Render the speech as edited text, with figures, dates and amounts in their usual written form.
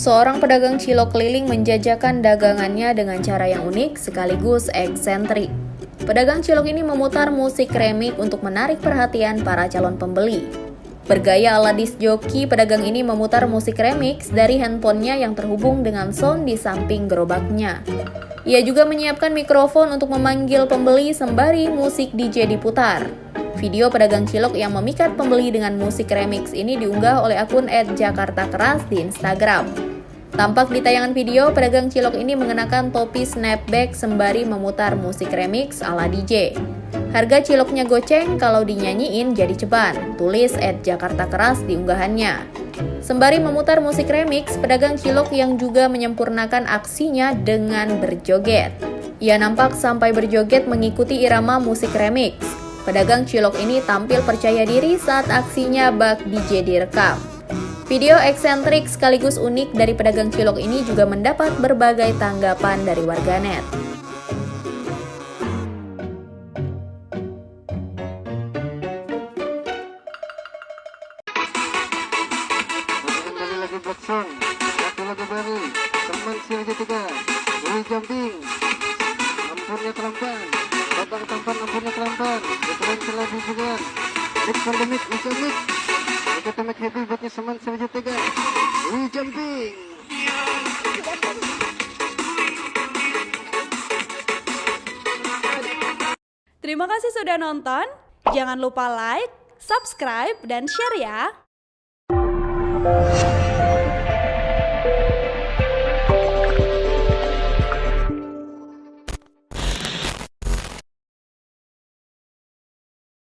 Seorang pedagang cilok keliling menjajakan dagangannya dengan cara yang unik sekaligus eksentrik. Pedagang cilok ini memutar musik remik untuk menarik perhatian para calon pembeli. Bergaya ala disc joki, pedagang ini memutar musik remix dari handphonenya yang terhubung dengan sound di samping gerobaknya. Ia juga menyiapkan mikrofon untuk memanggil pembeli sembari musik DJ diputar. Video pedagang cilok yang memikat pembeli dengan musik remix ini diunggah oleh akun @jakartakeras di Instagram. Tampak di tayangan video, pedagang cilok ini mengenakan topi snapback sembari memutar musik remix ala DJ. Harga ciloknya goceng, kalau dinyanyiin jadi ceban, tulis @jakartakeras di unggahannya. Sembari memutar musik remix, pedagang cilok yang juga menyempurnakan aksinya dengan berjoget. Ia nampak sampai berjoget mengikuti irama musik remix. Pedagang cilok ini tampil percaya diri saat aksinya bak DJ direkam. Video eksentrik sekaligus unik dari pedagang cilok ini juga mendapat berbagai tanggapan dari warganet. Satu lagu baru, teman Siaga 3, Dwi Jumping, ampurnya kelampan, batang tampan ampurnya kelampan, veteran selalu juga, mix pandemic, kita make happy buatnya teman Siaga 3, Dwi Jumping. Terima kasih sudah nonton, jangan lupa like, subscribe, dan share ya.